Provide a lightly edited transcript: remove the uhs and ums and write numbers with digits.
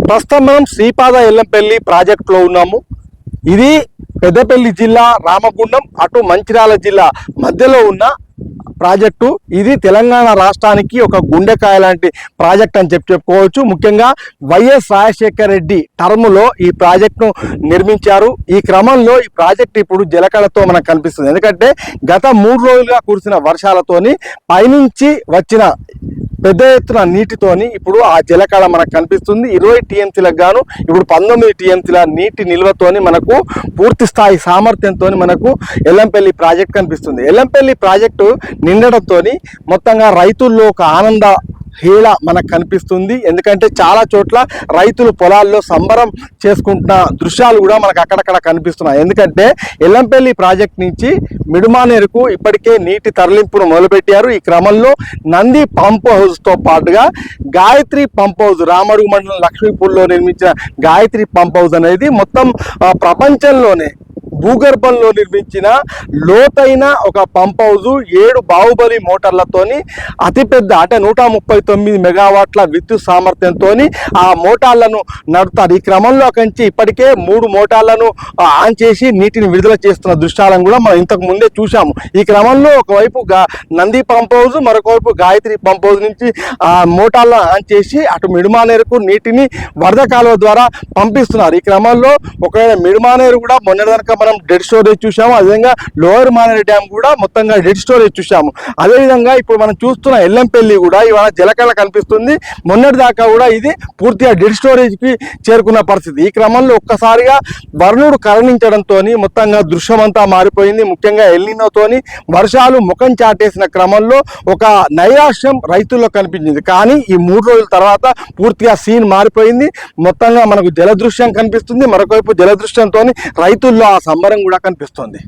ప్రస్తుతం మనం శ్రీపాద ఎల్లంపల్లి ప్రాజెక్టులో ఉన్నాము. ఇది పెద్దపల్లి జిల్లా రామగుండం అటు మంచిర్యాల జిల్లా మధ్యలో ఉన్న ప్రాజెక్టు. ఇది తెలంగాణ రాష్ట్రానికి ఒక గుండెకాయ లాంటి ప్రాజెక్ట్ అని చెప్పుకోవచ్చు. ముఖ్యంగా వైఎస్ రాజశేఖర రెడ్డి టర్ములో ఈ ప్రాజెక్టును నిర్మించారు. ఈ క్రమంలో ఈ ప్రాజెక్టు ఇప్పుడు జలకళతో మనకు కనిపిస్తుంది. ఎందుకంటే గత 3 రోజులుగా కురిసిన వర్షాలతోని పైనుంచి వచ్చిన పెద్ద ఎత్తున నీటితోని ఇప్పుడు ఆ జలకళ మనకు కనిపిస్తుంది. 20 టీఎంసీలకు గాను ఇప్పుడు 19 టీఎంసీల నీటి నిల్వతోని మనకు పూర్తి స్థాయి సామర్థ్యంతో మనకు ఎల్లంపల్లి ప్రాజెక్ట్ కనిపిస్తుంది. ఎల్లంపల్లి ప్రాజెక్టు నిండడంతో మొత్తంగా రైతుల్లో ఒక ఆనంద హేళ మనకు కనిపిస్తుంది. ఎందుకంటే చాలా చోట్ల రైతులు పొలాల్లో సంబరం చేసుకుంటున్న దృశ్యాలు కూడా మనకు అక్కడక్కడ కనిపిస్తున్నాయి. ఎందుకంటే ఎల్లంపల్లి ప్రాజెక్ట్ నుంచి మిడుమానేరుకు ఇప్పటికే నీటి తరలింపును మొదలుపెట్టారు. ఈ క్రమంలో నంది పంప్ హౌస్తో పాటుగా గాయత్రి పంప్ హౌస్, రామడుగు మండలం లక్ష్మీపూర్లో నిర్మించిన గాయత్రి పంప్ హౌస్ అనేది మొత్తం ప్రపంచంలోనే భూగర్భంలో నిర్మించిన లోతైన ఒక పంప్ హౌస్. 7 బాహుబలి మోటార్లతోని అతిపెద్ద అంటే 139 మెగావాట్ల విద్యుత్ సామర్థ్యంతో ఆ మోటార్లను నడుపుతారు. ఈ క్రమంలో కంచి ఇప్పటికే 3 మోటార్లను ఆన్ చేసి నీటిని విడుదల చేస్తున్న దృశ్యాలను కూడా మనం ఇంతకు ముందే చూసాము. ఈ క్రమంలో ఒకవైపు నంది పంప్ హౌస్, మరొకవైపు గాయత్రి పంప్ హౌస్ నుంచి మోటార్లను ఆన్ చేసి అటు మిడుమానేరుకు నీటిని వరద కాలువ ద్వారా పంపిస్తున్నారు. ఈ క్రమంలో ఒకవేళ మిడుమానేరు కూడా మొన్నటిదాకా మనం డెడ్ స్టోరేజ్ చూసాము, అదేవిధంగా లోయర్ మానేరు డ్యామ్ కూడా మొత్తంగా డెడ్ స్టోరేజ్ చూసాము. అదేవిధంగా ఇప్పుడు మనం చూస్తున్న ఎల్లంపల్లి కూడా ఇవాళ జలకళ కనిపిస్తుంది. మొన్నటి దాకా కూడా ఇది పూర్తిగా డెడ్ స్టోరేజ్కి చేరుకున్న పరిస్థితి. ఈ క్రమంలో ఒక్కసారిగా వరుణుడు కరుణించడంతో మొత్తంగా దృశ్యమంతా మారిపోయింది. ముఖ్యంగా ఎల్నినోతోని వర్షాలు ముఖం చాటేసిన క్రమంలో ఒక నైరాశ్యం రైతుల్లో కనిపించింది. కానీ ఈ 3 రోజుల తర్వాత పూర్తిగా సీన్ మారిపోయింది. మొత్తంగా మనకు జలదృశ్యం కనిపిస్తుంది. మరొకవైపు జలదృశ్యంతో రైతుల్లో ఆ సంబరం కూడా కనిపిస్తుంది.